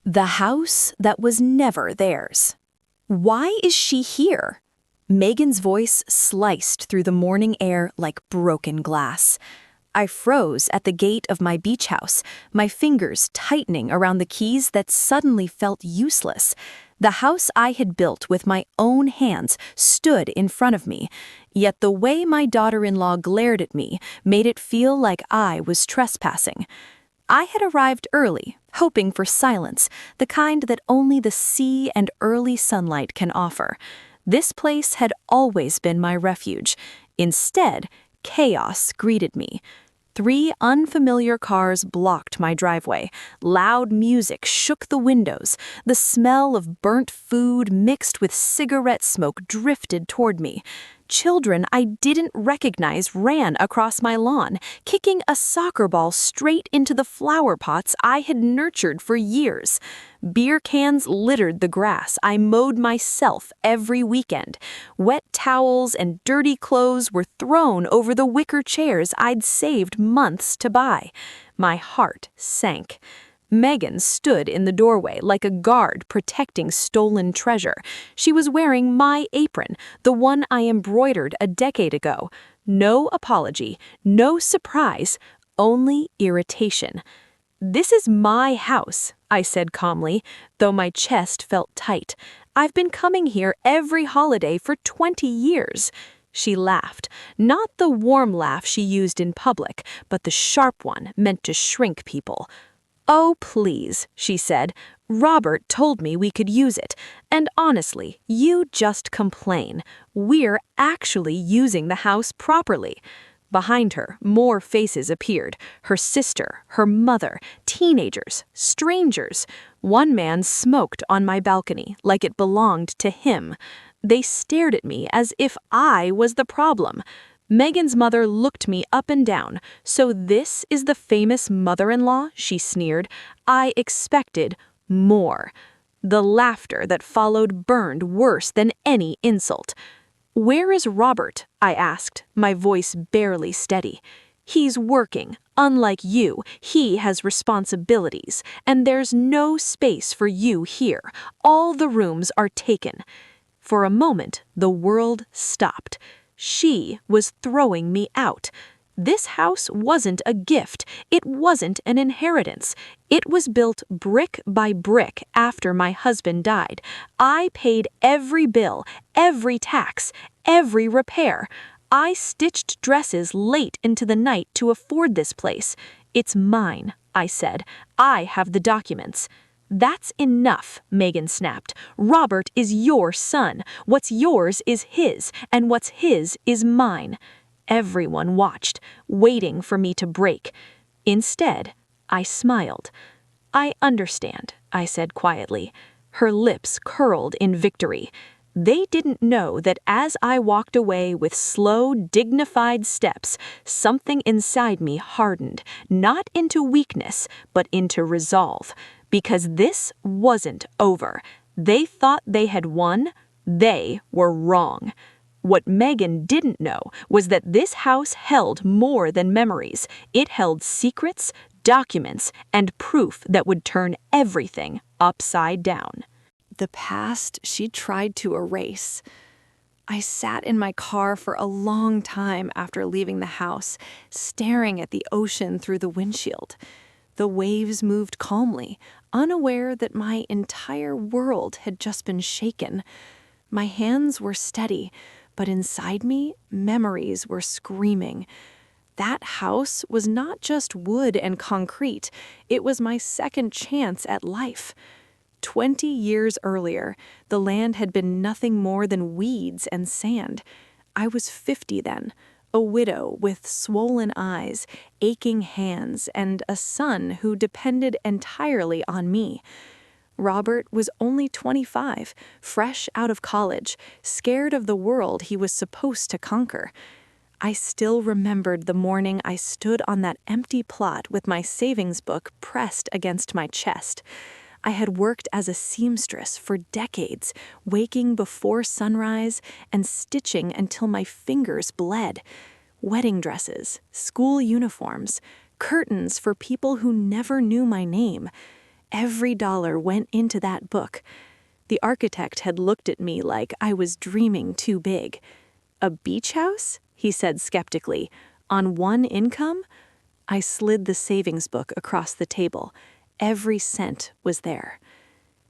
The house that was never theirs. Why is she here? Megan's voice sliced through the morning air like broken glass. I froze at the gate of my beach house, my fingers tightening around the keys that suddenly felt useless. The house I had built with my own hands stood in front of me, yet the way my daughter-in-law glared at me made it feel like I was trespassing. I had arrived early, hoping for silence, the kind that only the sea and early sunlight can offer. This place had always been my refuge. Instead, chaos greeted me. 3 unfamiliar cars blocked my driveway. Loud music shook the windows. The smell of burnt food mixed with cigarette smoke drifted toward me. Children I didn't recognize ran across my lawn, kicking a soccer ball straight into the flower pots I had nurtured for years. Beer cans littered the grass I mowed myself every weekend. Wet towels and dirty clothes were thrown over the wicker chairs I'd saved months to buy. My heart sank. Megan stood in the doorway like a guard protecting stolen treasure. She was wearing my apron, the one I embroidered a decade ago. No apology, no surprise, only irritation. "This is my house," I said calmly, though my chest felt tight. "I've been coming here every holiday for 20 years. She laughed, not the warm laugh she used in public, but the sharp one meant to shrink people. "Oh, please," she said. "Robert told me we could use it. And honestly, you just complain. We're actually using the house properly." Behind her, more faces appeared. Her sister, her mother, teenagers, strangers. One man smoked on my balcony like it belonged to him. They stared at me as if I was the problem. Megan's mother looked me up and down. "So this is the famous mother-in-law?" she sneered. I expected more. The laughter that followed burned worse than any insult. "Where is Robert?" I asked, my voice barely steady. "He's working. Unlike you, he has responsibilities, and there's no space for you here. All the rooms are taken." For a moment, the world stopped. She was throwing me out. This house wasn't a gift. It wasn't an inheritance. It was built brick by brick after my husband died. I paid every bill, every tax, every repair. I stitched dresses late into the night to afford this place. "It's mine," I said. "I have the documents." "That's enough," Megan snapped. "Robert is your son. What's yours is his, and what's his is mine." Everyone watched, waiting for me to break. Instead, I smiled. "I understand," I said quietly. Her lips curled in victory. They didn't know that as I walked away with slow, dignified steps, something inside me hardened, not into weakness, but into resolve. Because this wasn't over. They thought they had won. They were wrong. What Megan didn't know was that this house held more than memories. It held secrets, documents, and proof that would turn everything upside down. The past she tried to erase. I sat in my car for a long time after leaving the house, staring at the ocean through the windshield. The waves moved calmly, unaware that my entire world had just been shaken. My hands were steady, but inside me, memories were screaming. That house was not just wood and concrete. It was my second chance at life. 20 years earlier, the land had been nothing more than weeds and sand. I was 50 then, a widow with swollen eyes, aching hands, and a son who depended entirely on me. Robert was only 25, fresh out of college, scared of the world he was supposed to conquer. I still remembered the morning I stood on that empty plot with my savings book pressed against my chest. I had worked as a seamstress for decades, waking before sunrise and stitching until my fingers bled. Wedding dresses, school uniforms, curtains for people who never knew my name. Every dollar went into that book. The architect had looked at me like I was dreaming too big. "A beach house?" he said skeptically. "On one income?" I slid the savings book across the table. Every cent was there.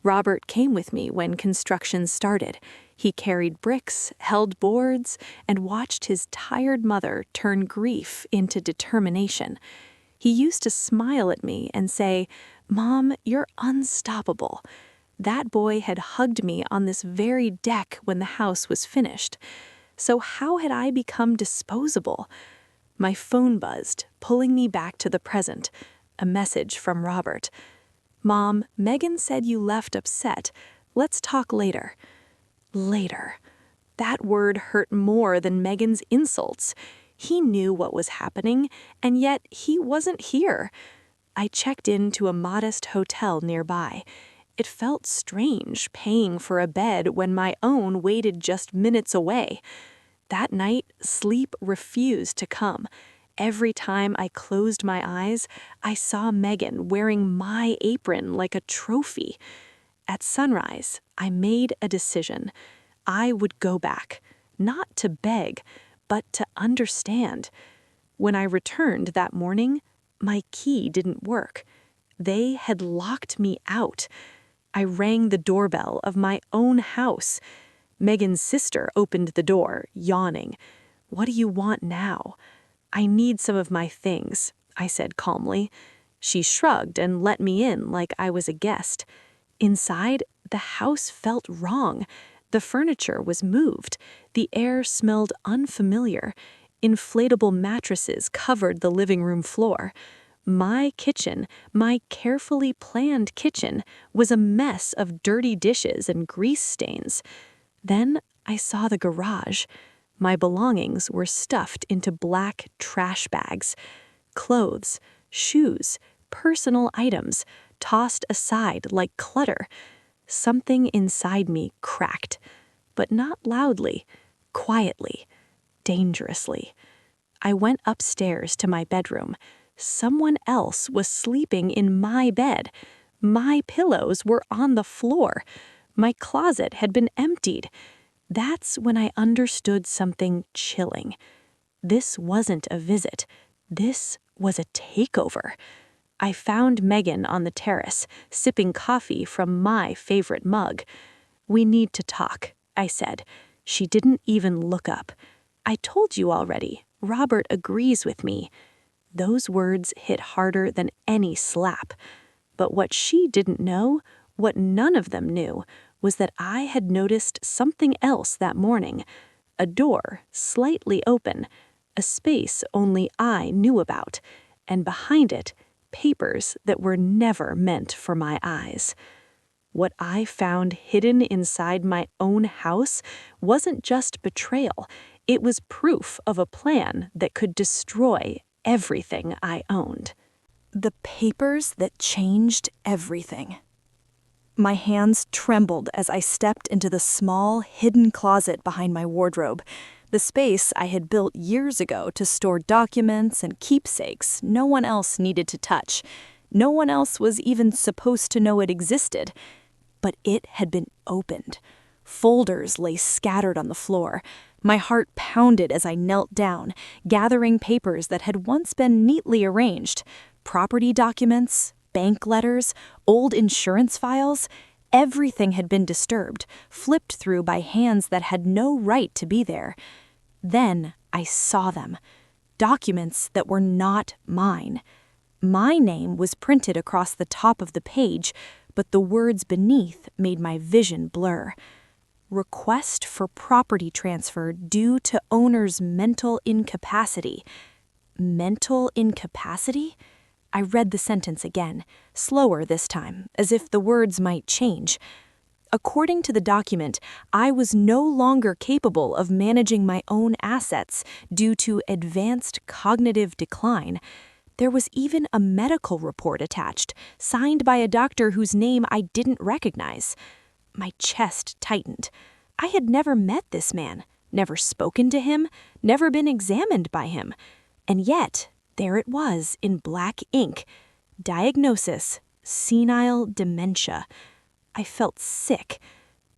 Robert came with me when construction started. He carried bricks, held boards, and watched his tired mother turn grief into determination. He used to smile at me and say, "Mom, you're unstoppable." That boy had hugged me on this very deck when the house was finished. So how had I become disposable? My phone buzzed, pulling me back to the present. A message from Robert. "Mom, Megan said you left upset. Let's talk later." Later. That word hurt more than Megan's insults. He knew what was happening, and yet he wasn't here. I checked into a modest hotel nearby. It felt strange paying for a bed when my own waited just minutes away. That night, sleep refused to come. Every time I closed my eyes, I saw Megan wearing my apron like a trophy. At sunrise, I made a decision. I would go back, not to beg, but to understand. When I returned that morning, my key didn't work. They had locked me out. I rang the doorbell of my own house. Megan's sister opened the door, yawning. "What do you want now?" "I need some of my things," I said calmly. She shrugged and let me in like I was a guest. Inside, the house felt wrong. The furniture was moved. The air smelled unfamiliar. Inflatable mattresses covered the living room floor. My kitchen, my carefully planned kitchen, was a mess of dirty dishes and grease stains. Then I saw the garage. My belongings were stuffed into black trash bags. Clothes, shoes, personal items, tossed aside like clutter. Something inside me cracked, but not loudly, quietly, dangerously. I went upstairs to my bedroom. Someone else was sleeping in my bed. My pillows were on the floor. My closet had been emptied. That's when I understood something chilling. This wasn't a visit. This was a takeover. I found Megan on the terrace, sipping coffee from my favorite mug. "We need to talk," I said. She didn't even look up. "I told you already. Robert agrees with me." Those words hit harder than any slap. But what she didn't know, what none of them knew, was that I had noticed something else that morning. A door, slightly open, a space only I knew about, and behind it, papers that were never meant for my eyes. What I found hidden inside my own house wasn't just betrayal, it was proof of a plan that could destroy everything I owned. The papers that changed everything. My hands trembled as I stepped into the small, hidden closet behind my wardrobe, the space I had built years ago to store documents and keepsakes no one else needed to touch. No one else was even supposed to know it existed. But it had been opened. Folders lay scattered on the floor. My heart pounded as I knelt down, gathering papers that had once been neatly arranged. Property documents, bank letters, old insurance files. Everything had been disturbed, flipped through by hands that had no right to be there. Then I saw them. Documents that were not mine. My name was printed across the top of the page, but the words beneath made my vision blur. Request for property transfer due to owner's mental incapacity. Mental incapacity? I read the sentence again, slower this time, as if the words might change. According to the document, I was no longer capable of managing my own assets due to advanced cognitive decline. There was even a medical report attached, signed by a doctor whose name I didn't recognize. My chest tightened. I had never met this man, never spoken to him, never been examined by him. And yet, there it was in black ink. Diagnosis: senile dementia. I felt sick.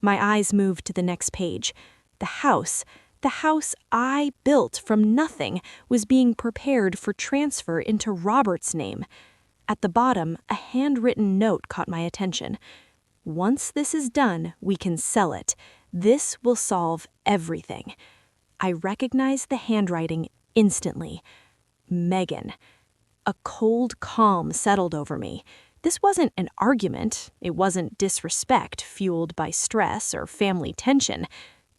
My eyes moved to the next page. The house I built from nothing was being prepared for transfer into Robert's name. At the bottom, a handwritten note caught my attention. Once this is done, we can sell it. This will solve everything. I recognized the handwriting instantly. Megan. A cold calm settled over me. This wasn't an argument. It wasn't disrespect fueled by stress or family tension.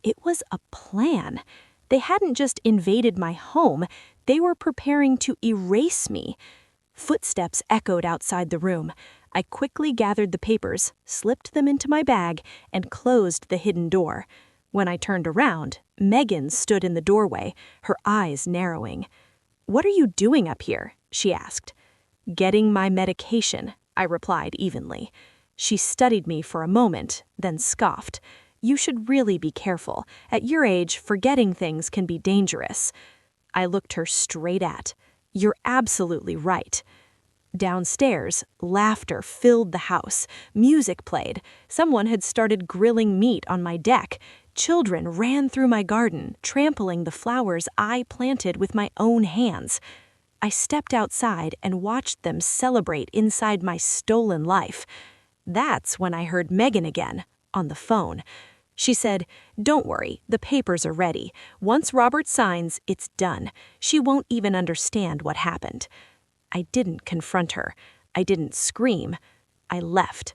It was a plan. They hadn't just invaded my home. They were preparing to erase me. Footsteps echoed outside the room. I quickly gathered the papers, slipped them into my bag, and closed the hidden door. When I turned around, Megan stood in the doorway, her eyes narrowing. "What are you doing up here?" she asked. "Getting my medication," I replied evenly. She studied me for a moment, then scoffed. "You should really be careful. At your age, forgetting things can be dangerous." I looked her straight at. "You're absolutely right." Downstairs, laughter filled the house. Music played. Someone had started grilling meat on my deck. Children ran through my garden, trampling the flowers I planted with my own hands. I stepped outside and watched them celebrate inside my stolen life. That's when I heard Megan again, on the phone. She said, "Don't worry, the papers are ready. Once Robert signs, it's done. She won't even understand what happened." I didn't confront her. I didn't scream. I left.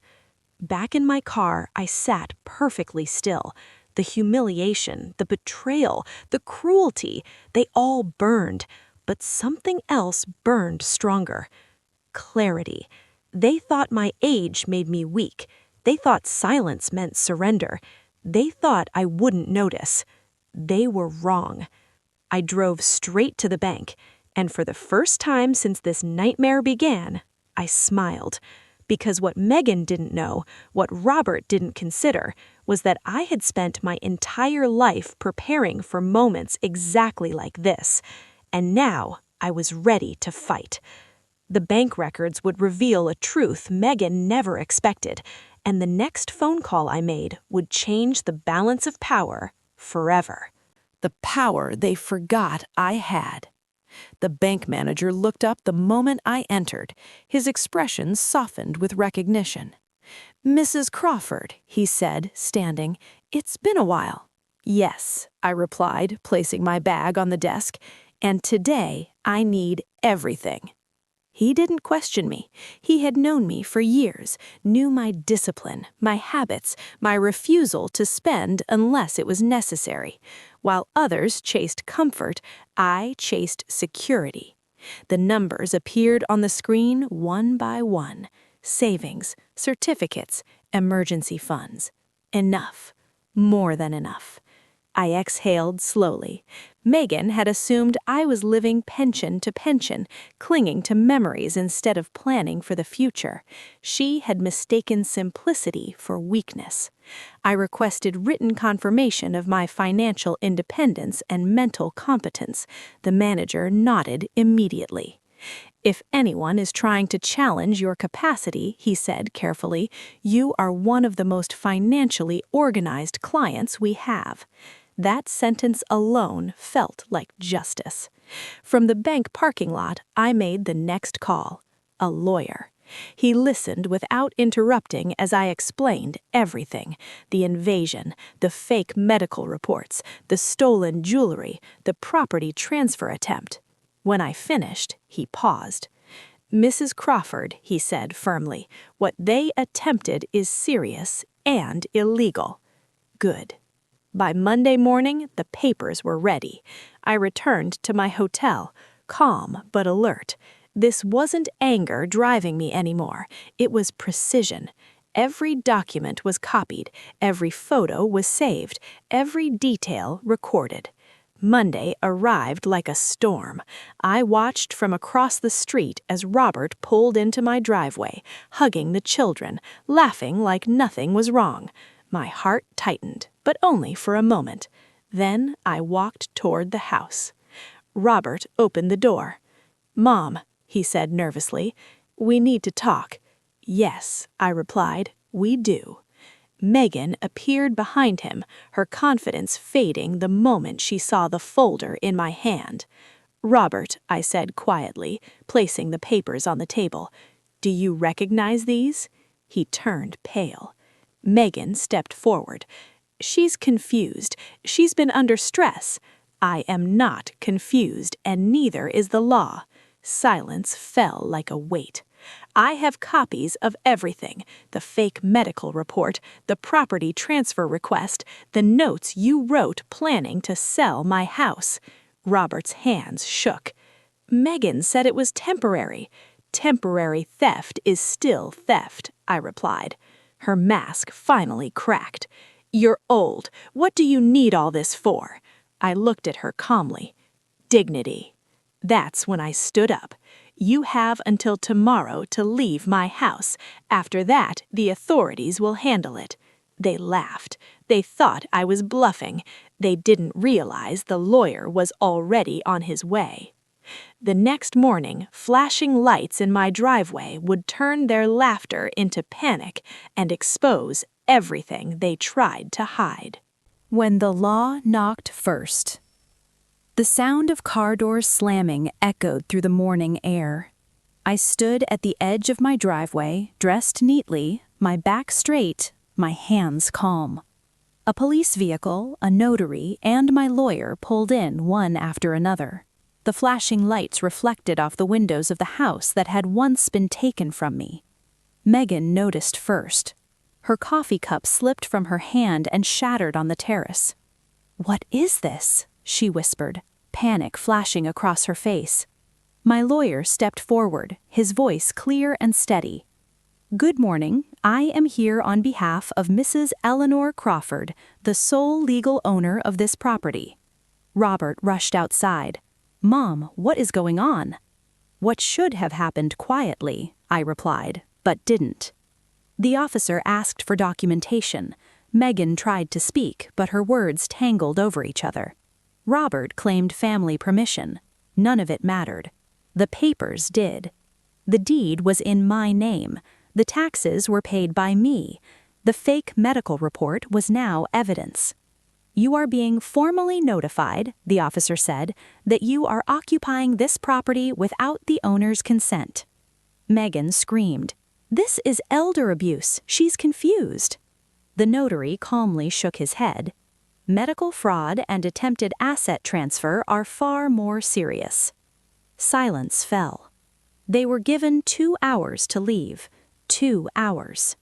Back in my car, I sat perfectly still. The humiliation, the betrayal, the cruelty, they all burned. But something else burned stronger. Clarity. They thought my age made me weak. They thought silence meant surrender. They thought I wouldn't notice. They were wrong. I drove straight to the bank, and for the first time since this nightmare began, I smiled. Because what Megan didn't know, what Robert didn't consider, was that I had spent my entire life preparing for moments exactly like this. And now I was ready to fight. The bank records would reveal a truth Megan never expected, and the next phone call I made would change the balance of power forever. The power they forgot I had. The bank manager looked up the moment I entered. His expression softened with recognition. "Mrs. Crawford," he said, standing, "it's been a while." "Yes," I replied, placing my bag on the desk, "and today I need everything." He didn't question me. He had known me for years, knew my discipline, my habits, my refusal to spend unless it was necessary. While others chased comfort, I chased security. The numbers appeared on the screen one by one. Savings, certificates, emergency funds. Enough. More than enough. I exhaled slowly. Megan had assumed I was living pension to pension, clinging to memories instead of planning for the future. She had mistaken simplicity for weakness. I requested written confirmation of my financial independence and mental competence. The manager nodded immediately. "If anyone is trying to challenge your capacity," he said carefully, "you are one of the most financially organized clients we have." That sentence alone felt like justice. From the bank parking lot, I made the next call. A lawyer. He listened without interrupting as I explained everything: the invasion, the fake medical reports, the stolen jewelry, the property transfer attempt. When I finished, he paused. "Mrs. Crawford," he said firmly, "what they attempted is serious and illegal." Good. By Monday morning, the papers were ready. I returned to my hotel, calm but alert. This wasn't anger driving me anymore. It was precision. Every document was copied, every photo was saved, every detail recorded. Monday arrived like a storm. I watched from across the street as Robert pulled into my driveway, hugging the children, laughing like nothing was wrong. My heart tightened, but only for a moment. Then I walked toward the house. Robert opened the door. "Mom," he said nervously, "we need to talk." "Yes," I replied, "we do." Megan appeared behind him, her confidence fading the moment she saw the folder in my hand. "Robert," I said quietly, placing the papers on the table, "do you recognize these?" He turned pale. Megan stepped forward. "She's confused. She's been under stress." "I am not confused, and neither is the law." Silence fell like a weight. "I have copies of everything: the fake medical report, the property transfer request, the notes you wrote planning to sell my house." Robert's hands shook. "Megan said it was temporary." "Temporary theft is still theft," I replied. Her mask finally cracked. "You're old. What do you need all this for?" I looked at her calmly. "Dignity." That's when I stood up. "You have until tomorrow to leave my house. After that, the authorities will handle it." They laughed. They thought I was bluffing. They didn't realize the lawyer was already on his way. The next morning, flashing lights in my driveway would turn their laughter into panic and expose everything they tried to hide. When the law knocked first. The sound of car doors slamming echoed through the morning air. I stood at the edge of my driveway, dressed neatly, my back straight, my hands calm. A police vehicle, a notary, and my lawyer pulled in one after another. The flashing lights reflected off the windows of the house that had once been taken from me. Megan noticed first. Her coffee cup slipped from her hand and shattered on the terrace. "What is this?" she whispered, panic flashing across her face. My lawyer stepped forward, his voice clear and steady. "Good morning. I am here on behalf of Mrs. Eleanor Crawford, the sole legal owner of this property." Robert rushed outside. "Mom, what is going on?" "What should have happened quietly," I replied, but didn't. The officer asked for documentation. Megan tried to speak, but her words tangled over each other. Robert claimed family permission. None of it mattered. The papers did. The deed was in my name. The taxes were paid by me. The fake medical report was now evidence. "You are being formally notified," the officer said, "that you are occupying this property without the owner's consent." Megan screamed. "This is elder abuse. She's confused." The notary calmly shook his head. "Medical fraud and attempted asset transfer are far more serious." Silence fell. They were given 2 hours to leave. 2 hours.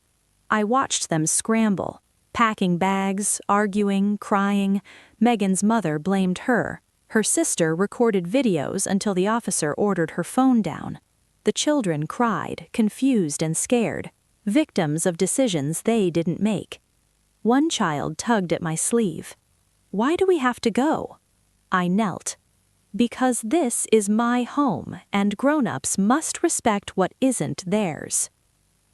I watched them scramble, packing bags, arguing, crying. Megan's mother blamed her. Her sister recorded videos until the officer ordered her phone down. The children cried, confused and scared, victims of decisions they didn't make. One child tugged at my sleeve. "Why do we have to go?" I knelt. "Because this is my home, and grown-ups must respect what isn't theirs."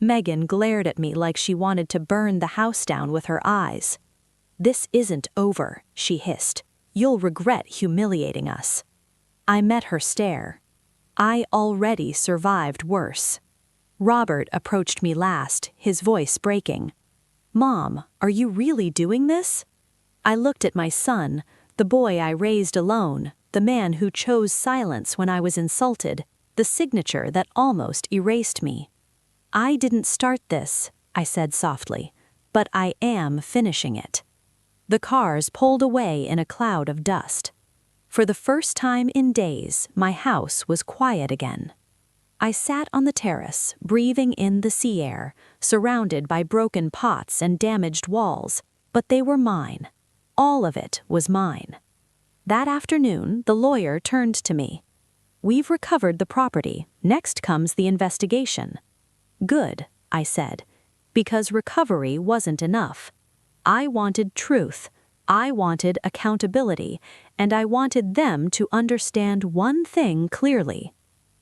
Megan glared at me like she wanted to burn the house down with her eyes. "This isn't over," she hissed. "You'll regret humiliating us." I met her stare. I already survived worse. Robert approached me last, his voice breaking. "Mom, are you really doing this?" I looked at my son, the boy I raised alone, the man who chose silence when I was insulted, the signature that almost erased me. "I didn't start this," I said softly, "but I am finishing it." The cars pulled away in a cloud of dust. For the first time in days, my house was quiet again. I sat on the terrace, breathing in the sea air, surrounded by broken pots and damaged walls, but they were mine. All of it was mine. That afternoon, the lawyer turned to me. "We've recovered the property. Next comes the investigation." "Good," I said, because recovery wasn't enough. I wanted truth. I wanted accountability, and I wanted them to understand one thing clearly.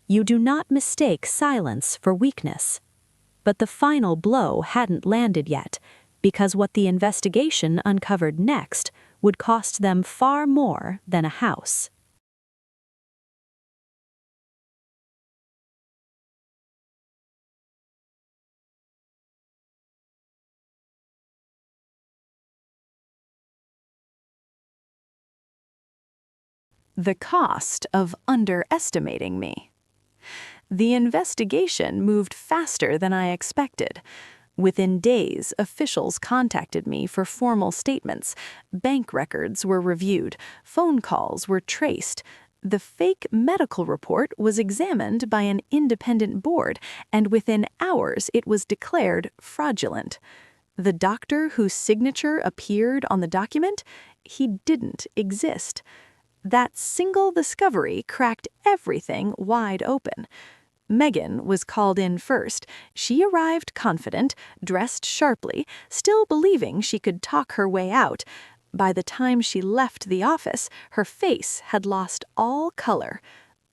You do not mistake silence for weakness. But the final blow hadn't landed yet, because what the investigation uncovered next would cost them far more than a house. The cost of underestimating me. The investigation moved faster than I expected. Within days, officials contacted me for formal statements. Bank records were reviewed. Phone calls were traced. The fake medical report was examined by an independent board, and within hours it was declared fraudulent. The doctor whose signature appeared on the document, he didn't exist. That single discovery cracked everything wide open. Megan was called in first. She arrived confident, dressed sharply, still believing she could talk her way out. By the time she left the office, her face had lost all color.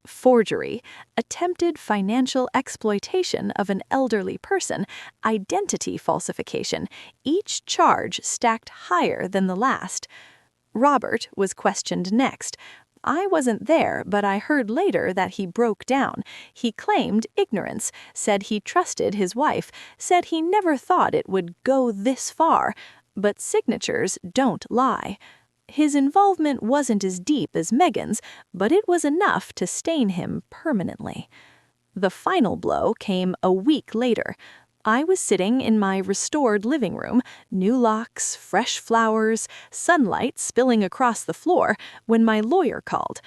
Forgery, attempted financial exploitation of an elderly person, identity falsification, each charge stacked higher than the last. Robert was questioned next. I wasn't there, but I heard later that he broke down. He claimed ignorance, said he trusted his wife, said he never thought it would go this far. But signatures don't lie. His involvement wasn't as deep as Megan's, but it was enough to stain him permanently. The final blow came a week later. I was sitting in my restored living room, new locks, fresh flowers, sunlight spilling across the floor, when my lawyer called.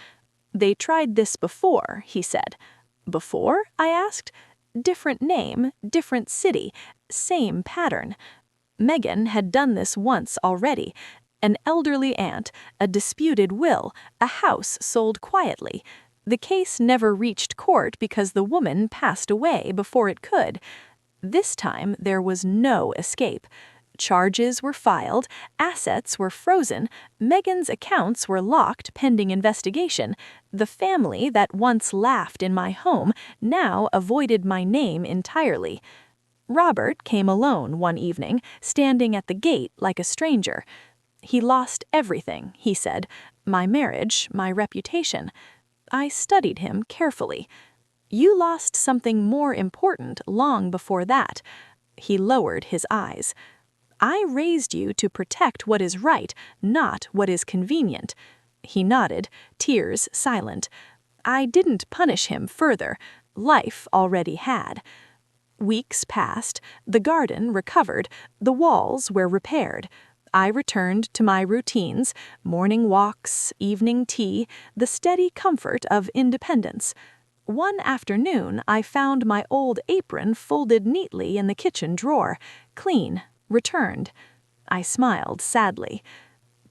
"They tried this before," he said. "Before?" I asked. "Different name, different city, same pattern." Megan had done this once already. An elderly aunt, a disputed will, a house sold quietly. The case never reached court because the woman passed away before it could. This time, there was no escape. Charges were filed, assets were frozen, Megan's accounts were locked pending investigation. The family that once laughed in my home now avoided my name entirely. Robert came alone one evening, standing at the gate like a stranger. He lost everything, he said, my marriage, my reputation. I studied him carefully. "You lost something more important long before that." He lowered his eyes. "I raised you to protect what is right, not what is convenient." He nodded, tears silent. I didn't punish him further. Life already had. Weeks passed, the garden recovered, the walls were repaired. I returned to my routines, morning walks, evening tea, the steady comfort of independence. One afternoon, I found my old apron folded neatly in the kitchen drawer, clean, returned. I smiled sadly.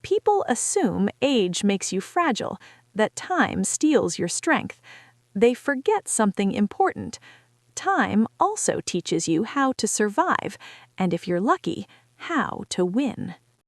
People assume age makes you fragile, that time steals your strength. They forget something important. Time also teaches you how to survive, and if you're lucky, how to win.